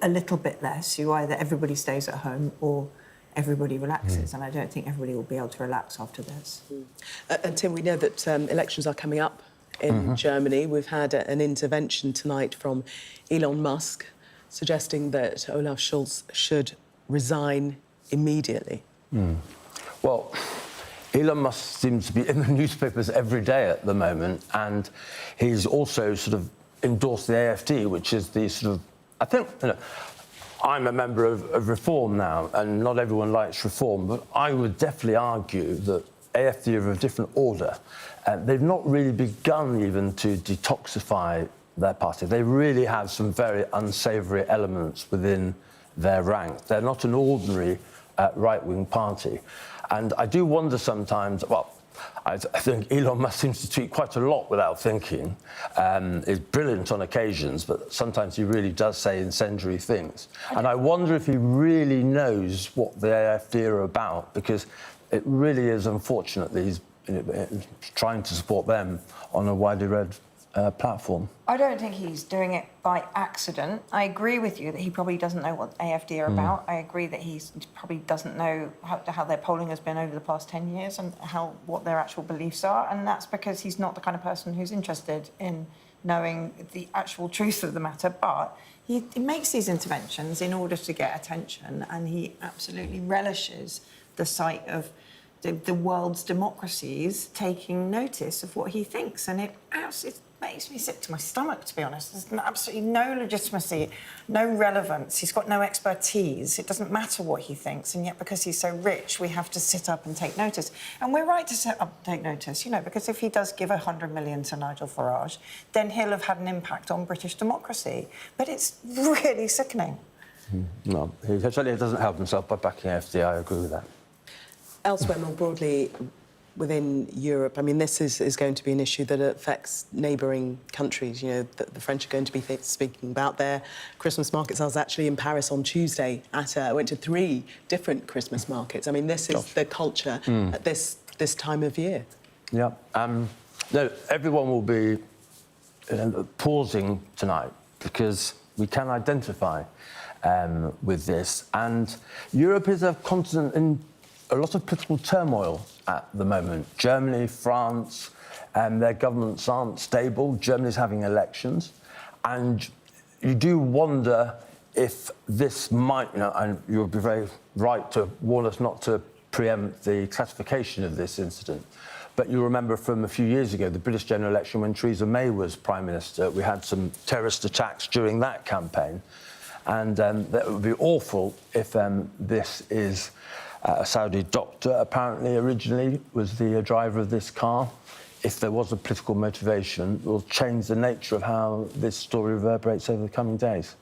a little bit less. You either everybody stays at home or everybody relaxes, and I don't think everybody will be able to relax after this. And Tim, we know that elections are coming up in Germany. We've had an intervention tonight from Elon Musk suggesting that Olaf Scholz should resign immediately. Well, Elon Musk seems to be in the newspapers every day at the moment, and he's also sort of endorsed the AfD, which is the sort of, I think, you know, I'm a member of Reform now, and not everyone likes Reform, but I would definitely argue that AfD are of a different order. They've not really begun even to detoxify their party. They really have some very unsavoury elements within their rank. They're not an ordinary right-wing party. And I do wonder sometimes, well, I think Elon Musk seems to tweet quite a lot without thinking. He's brilliant on occasions, but sometimes he really does say incendiary things. And I wonder if he really knows what the AfD are about, because it really is unfortunate that he's trying to support them on a widely read platform. I don't think he's doing it by accident. I agree with you that he probably doesn't know what AfD are about. I agree that he probably doesn't know how their polling has been over the past 10 years and what their actual beliefs are, and that's because he's not the kind of person who's interested in knowing the actual truth of the matter. But he makes these interventions in order to get attention, and he absolutely relishes the sight of the world's democracies taking notice of what he thinks, and it makes me sick to my stomach, to be honest. There's absolutely no legitimacy, no relevance. He's got no expertise. It doesn't matter what he thinks, and yet because he's so rich, we have to sit up and take notice. And we're right to sit up and take notice, you know, because if he does give 100 million to Nigel Farage, then he'll have had an impact on British democracy. But it's really sickening. No, he certainly doesn't help himself by backing AfD. I agree with that. Elsewhere, more broadly, within Europe, I mean, this is going to be an issue that affects neighbouring countries. You know, the French are going to be speaking about their Christmas markets. I was actually in Paris on Tuesday. I went to 3 different Christmas markets. I mean, this is the culture at this time of year. Yeah. No, everyone will be pausing tonight because we can identify with this. And Europe is a continent in a lot of political turmoil at the moment. Germany, France, their governments aren't stable. Germany's having elections. And you do wonder if this might, you know, and you'll be very right to warn us not to preempt the classification of this incident. But you remember from a few years ago, the British general election, when Theresa May was Prime Minister, we had some terrorist attacks during that campaign. And that would be awful if this is a Saudi doctor, apparently originally was the driver of this car. If there was a political motivation, it will change the nature of how this story reverberates over the coming days.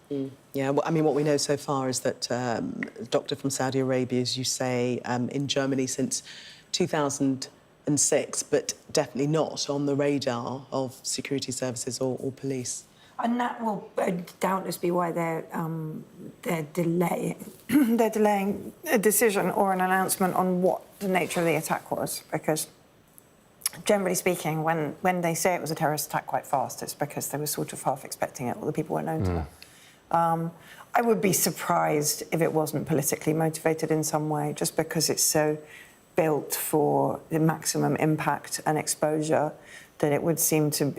Yeah, well, I mean, what we know so far is that a doctor from Saudi Arabia, as you say, in Germany since 2006, but definitely not on the radar of security services or police. And that will doubtless be why they're delaying a decision or an announcement on what the nature of the attack was, because generally speaking, when they say it was a terrorist attack quite fast, it's because they were sort of half expecting it, or the people were known to them. I would be surprised if it wasn't politically motivated in some way, just because it's so built for the maximum impact and exposure that it would seem to...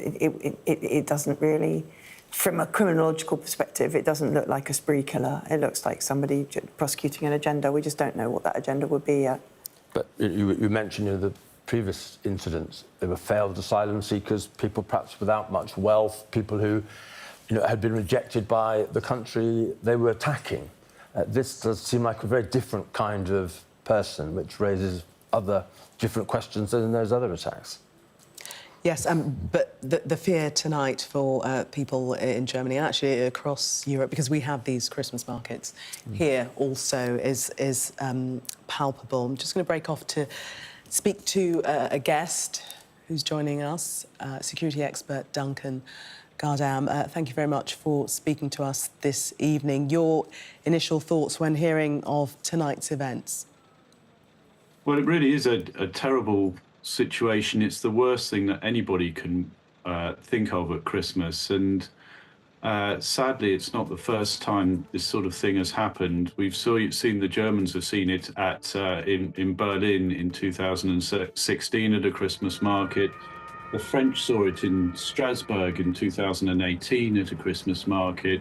It doesn't really... From a criminological perspective, it doesn't look like a spree killer. It looks like somebody prosecuting an agenda. We just don't know what that agenda would be yet. But you mentioned the previous incidents. They were failed asylum seekers, people perhaps without much wealth, people who had been rejected by the country they were attacking. This does seem like a very different kind of person, which raises other different questions than those other attacks. Yes, but the fear tonight for people in Germany and actually across Europe, because we have these Christmas markets here also, is palpable. I'm just going to break off to speak to a guest who's joining us, security expert Duncan Gardam. Thank you very much for speaking to us this evening. Your initial thoughts when hearing of tonight's events? Well, it really is a terrible situation. It's the worst thing that anybody can think of at Christmas. And sadly, it's not the first time this sort of thing has happened. We've seen the Germans have seen it in Berlin in 2016 at a Christmas market. The French saw it in Strasbourg in 2018 at a Christmas market.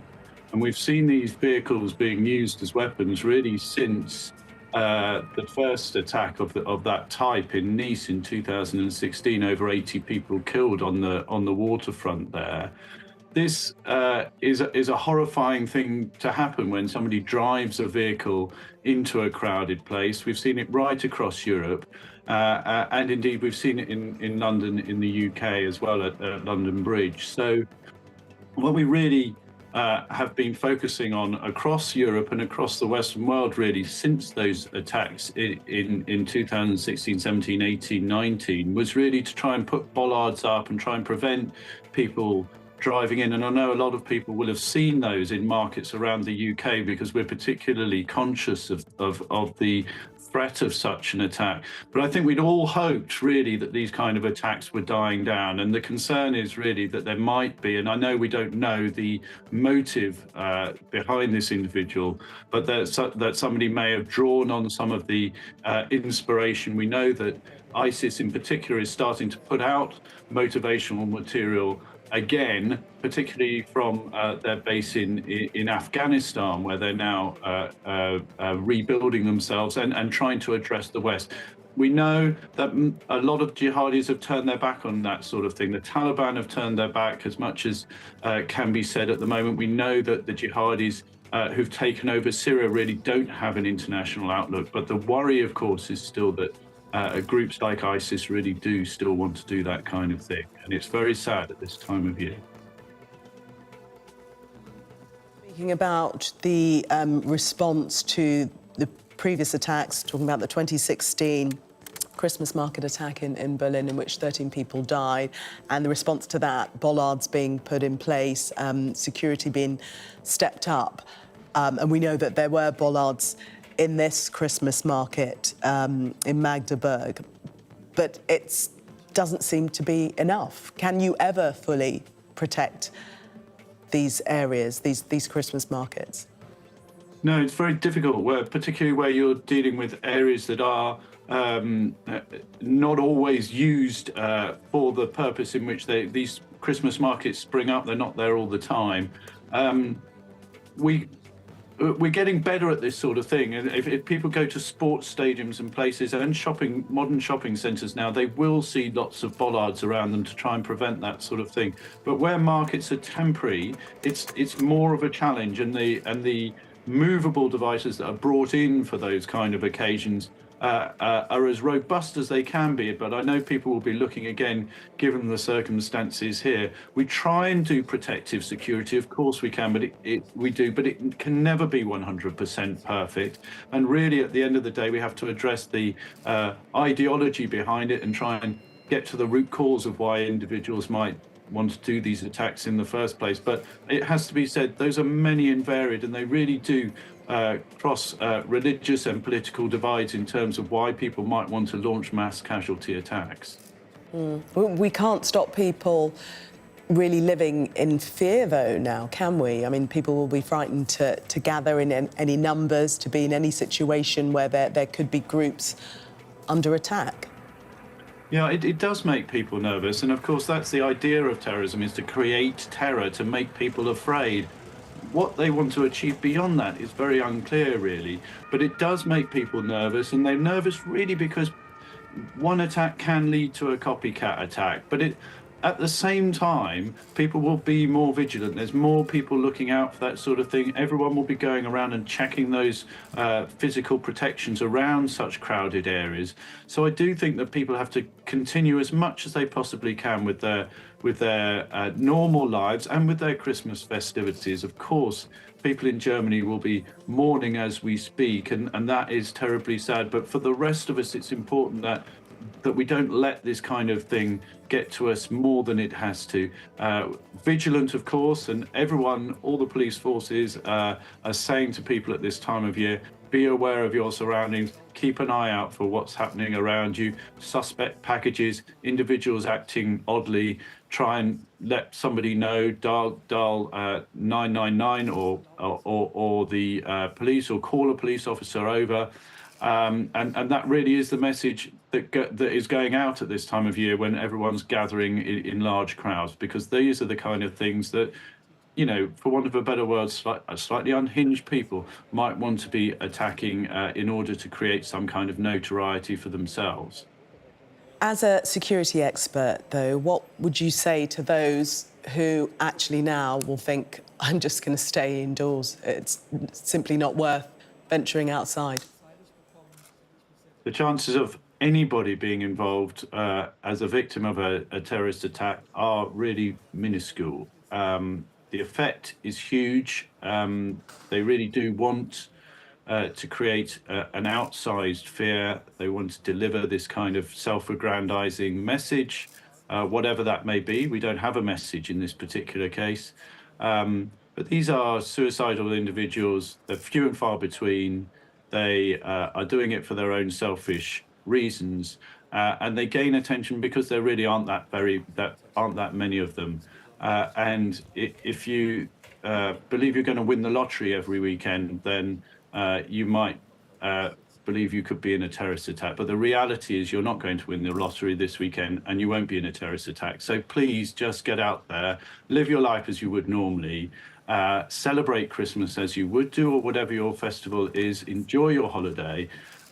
And we've seen these vehicles being used as weapons really since the first attack of that type in Nice in 2016, over 80 people killed on the waterfront there. This is a horrifying thing to happen when somebody drives a vehicle into a crowded place. We've seen it right across Europe, and indeed we've seen it in London, in the UK as well, at London Bridge. So what we really have been focusing on across Europe and across the Western world really since those attacks in 2016, 17, 18, 19 was really to try and put bollards up and try and prevent people driving in. And I know a lot of people will have seen those in markets around the UK because we're particularly conscious of the threat of such an attack. But I think we'd all hoped really that these kind of attacks were dying down. And the concern is really that there might be, and I know we don't know the motive behind this individual, but that somebody may have drawn on some of the inspiration. We know that ISIS in particular is starting to put out motivational material again, particularly from their base in Afghanistan, where they're now rebuilding themselves and trying to address the West. We know that a lot of jihadis have turned their back on that sort of thing. The Taliban have turned their back as much as can be said at the moment. We know that the jihadis who've taken over Syria really don't have an international outlook. But the worry, of course, is still that groups like ISIS really do still want to do that kind of thing. And it's very sad at this time of year. Speaking about the response to the previous attacks, talking about the 2016 Christmas market attack in Berlin in which 13 people died, and the response to that, bollards being put in place, security being stepped up. And we know that there were bollards in this Christmas market in Magdeburg, but it doesn't seem to be enough. Can you ever fully protect these areas, these Christmas markets? No, it's very difficult, particularly where you're dealing with areas that are not always used for the purpose in which these Christmas markets spring up. They're not there all the time. We're getting better at this sort of thing. And if people go to sports stadiums and places and modern shopping centres now, they will see lots of bollards around them to try and prevent that sort of thing. But where markets are temporary, it's more of a challenge, and the movable devices that are brought in for those kind of occasions are as robust as they can be. But I know people will be looking again, given the circumstances here. We try and do protective security, of course we can, but it can never be 100% perfect. And really, at the end of the day, we have to address the ideology behind it and try and get to the root cause of why individuals might want to do these attacks in the first place. But it has to be said, those are many and varied, and they really do cross religious and political divides in terms of why people might want to launch mass casualty attacks. We can't stop people really living in fear, though, now, can we? I mean, people will be frightened to gather in any numbers, to be in any situation where there could be groups under attack. Yeah, it does make people nervous. And of course, that's the idea of terrorism, is to create terror, to make people afraid. What they want to achieve beyond that is very unclear, really. But it does make people nervous, and they're nervous really because one attack can lead to a copycat attack. But at the same time, people will be more vigilant. There's more people looking out for that sort of thing. Everyone will be going around and checking those physical protections around such crowded areas. So I do think that people have to continue as much as they possibly can with their normal lives and with their Christmas festivities. Of course, people in Germany will be mourning as we speak, and that is terribly sad. But for the rest of us, it's important that that we don't let this kind of thing get to us more than it has to. Vigilant, of course, and everyone, all the police forces are saying to people at this time of year, be aware of your surroundings, keep an eye out for what's happening around you, suspect packages, individuals acting oddly, try and let somebody know, dial 999 or the police, or call a police officer over. And that really is the message that is going out at this time of year when everyone's gathering in large crowds, because these are the kind of things that, you know, for want of a better word, slightly unhinged people might want to be attacking in order to create some kind of notoriety for themselves. As a security expert, though, what would you say to those who actually now will think, I'm just going to stay indoors? It's simply not worth venturing outside. The chances of anybody being involved as a victim of a terrorist attack are really minuscule. The effect is huge. They really do want to create an outsized fear. They want to deliver this kind of self-aggrandizing message, whatever that may be. We don't have a message in this particular case. But these are suicidal individuals. They're few and far between. They are doing it for their own selfish reasons, and they gain attention because there really aren't that many of them. And if you believe you're going to win the lottery every weekend, then you might believe you could be in a terrorist attack. But the reality is you're not going to win the lottery this weekend, and you won't be in a terrorist attack. So please just get out there, live your life as you would normally. Celebrate Christmas as you would do, or whatever your festival is. Enjoy your holiday,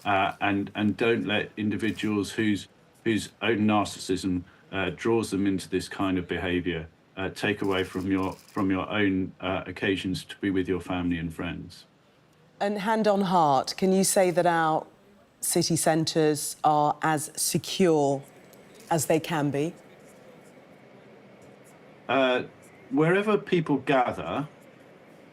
and don't let individuals whose own narcissism draws them into this kind of behaviour take away from your own occasions to be with your family and friends. And hand on heart, can you say that our city centres are as secure as they can be? Wherever people gather,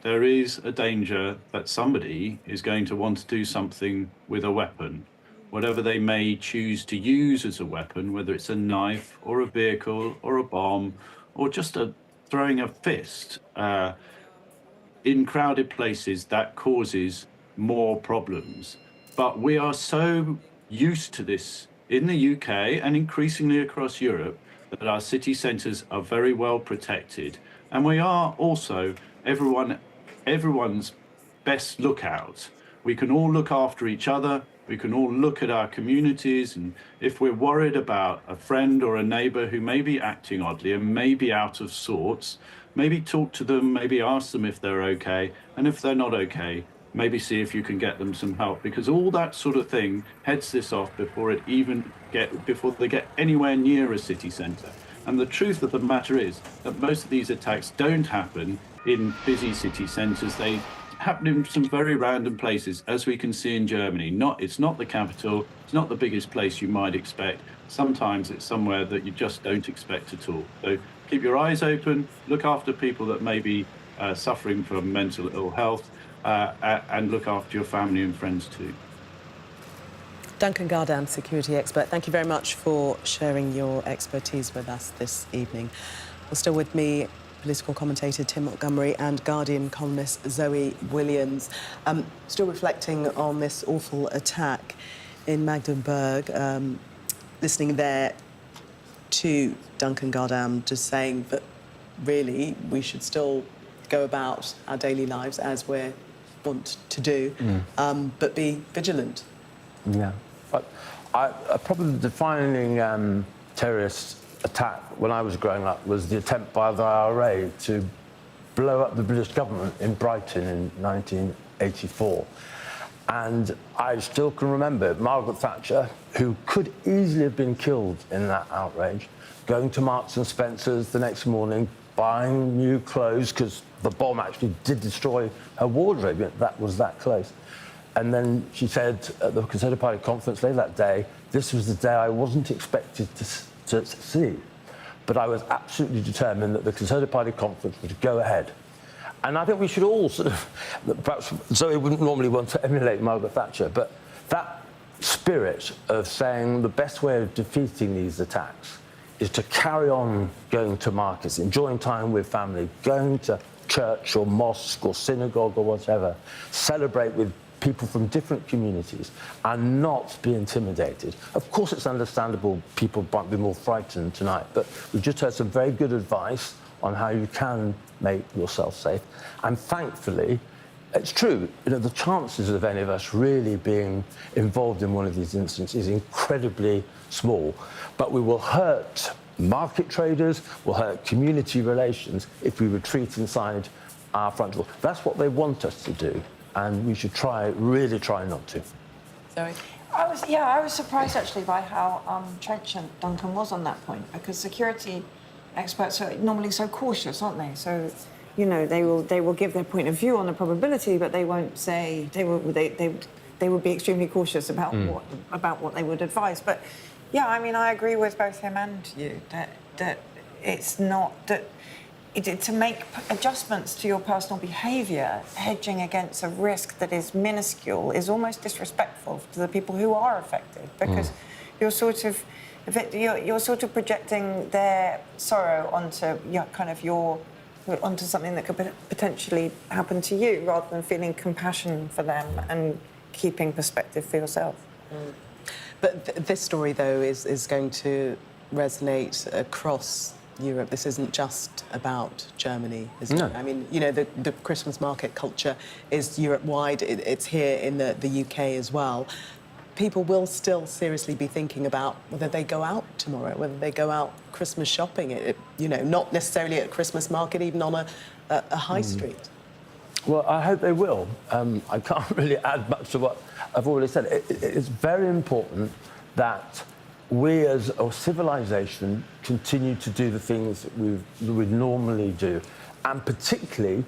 there is a danger that somebody is going to want to do something with a weapon, whatever they may choose to use as a weapon, whether it's a knife or a vehicle or a bomb or just throwing a fist. In crowded places, that causes more problems. But we are so used to this in the UK and increasingly across Europe that our city centres are very well protected. And we are also everyone's best lookout. We can all look after each other. We can all look at our communities. And if we're worried about a friend or a neighbour who may be acting oddly and may be out of sorts, maybe talk to them, maybe ask them if they're okay. And if they're not okay, maybe see if you can get them some help, because all that sort of thing heads this off before they get anywhere near a city centre. And the truth of the matter is that most of these attacks don't happen in busy city centres. They happen in some very random places, as we can see in Germany. It's not the capital, it's not the biggest place you might expect. Sometimes it's somewhere that you just don't expect at all. So keep your eyes open, look after people that may be suffering from mental ill health, and look after your family and friends too. Duncan Gardam, security expert, thank you very much for sharing your expertise with us this evening. Well, still with me, political commentator Tim Montgomery and Guardian columnist Zoe Williams. Still reflecting on this awful attack in Magdeburg, listening there to Duncan Gardam just saying that really we should still go about our daily lives as we want to do, but be vigilant. Yeah. But probably the defining terrorist attack when I was growing up was the attempt by the IRA to blow up the British government in Brighton in 1984. And I still can remember Margaret Thatcher, who could easily have been killed in that outrage, going to Marks and Spencer's the next morning, buying new clothes, because the bomb actually did destroy her wardrobe. That was that close. And then she said at the Conservative Party conference later that day, this was the day I wasn't expected to succeed. But I was absolutely determined that the Conservative Party conference would go ahead. And I think we should all sort of, perhaps Zoe wouldn't normally want to emulate Margaret Thatcher, but that spirit of saying the best way of defeating these attacks is to carry on going to markets, enjoying time with family, going to church or mosque or synagogue or whatever, celebrate with people from different communities and not be intimidated. Of course, it's understandable people might be more frightened tonight, but we've just heard some very good advice on how you can make yourself safe. And thankfully, it's true, the chances of any of us really being involved in one of these incidents is incredibly small. But we will hurt market traders, will hurt community relations if we retreat inside our front door. That's what they want us to do, and we should really try not to. Zoe? I was surprised actually by how trenchant Duncan was on that point, because security experts are normally so cautious, aren't they? So, they will give their point of view on the probability, but they won't say they would be extremely cautious about what they would advise. But yeah, I mean, I agree with both him and you that it's not that. To make adjustments to your personal behaviour, hedging against a risk that is minuscule, is almost disrespectful to the people who are affected, because you're sort of projecting their sorrow onto onto something that could potentially happen to you, rather than feeling compassion for them and keeping perspective for yourself. But this story, though, is going to resonate across Europe. This isn't just about Germany, is it? No. I mean, the Christmas market culture is Europe-wide. It's here in the UK as well. People will still seriously be thinking about whether they go out tomorrow, whether they go out Christmas shopping, not necessarily at a Christmas market, even on a high street. Well, I hope they will. I can't really add much to what I've already said. It's very important that we as a civilization continue to do the things that we normally do. And particularly,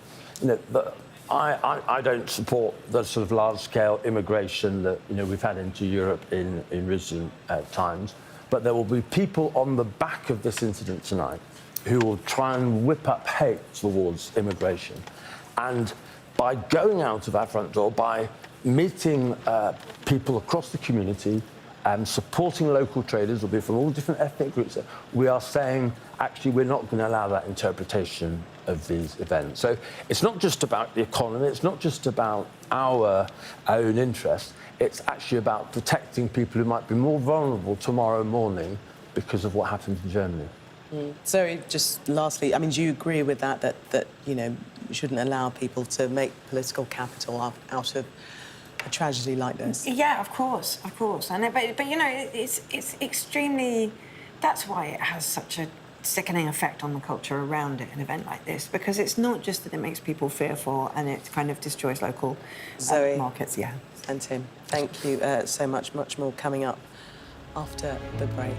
I don't support the sort of large-scale immigration that we've had into Europe in recent times. But there will be people on the back of this incident tonight who will try and whip up hate towards immigration. And by going out of our front door, by meeting people across the community and supporting local traders, will be from all different ethnic groups, we are saying, actually, we're not going to allow that interpretation of these events. So it's not just about the economy, it's not just about our own interests, it's actually about protecting people who might be more vulnerable tomorrow morning because of what happened in Germany. So, just lastly, I mean, do you agree with that you shouldn't allow people to make political capital out of a tragedy like this? Yeah, of course. And but it's extremely. That's why it has such a sickening effect on the culture around it, an event like this, because it's not just that it makes people fearful and it kind of destroys local Zoe markets. Yeah. and Tim, thank you so much. Much more coming up after the break.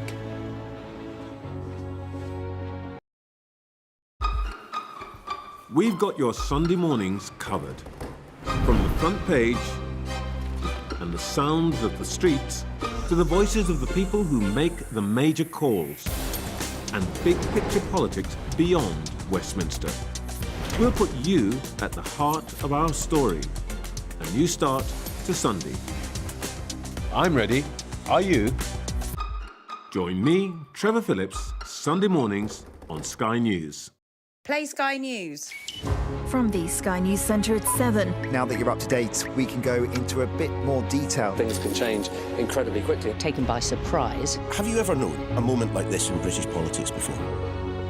We've got your Sunday mornings covered. From the front page and the sounds of the streets to the voices of the people who make the major calls and big picture politics beyond Westminster. We'll put you at the heart of our story. A new start to Sunday. I'm ready. Are you? Join me, Trevor Phillips, Sunday mornings on Sky News. Play Sky News. From the Sky News Centre at 7. Now that you're up to date, we can go into a bit more detail. Things can change incredibly quickly. Taken by surprise. Have you ever known a moment like this in British politics before?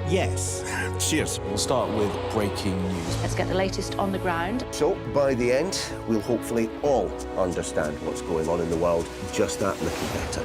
Yes. Cheers. We'll start with breaking news. Let's get the latest on the ground. So, by the end, we'll hopefully all understand what's going on in the world just that little better.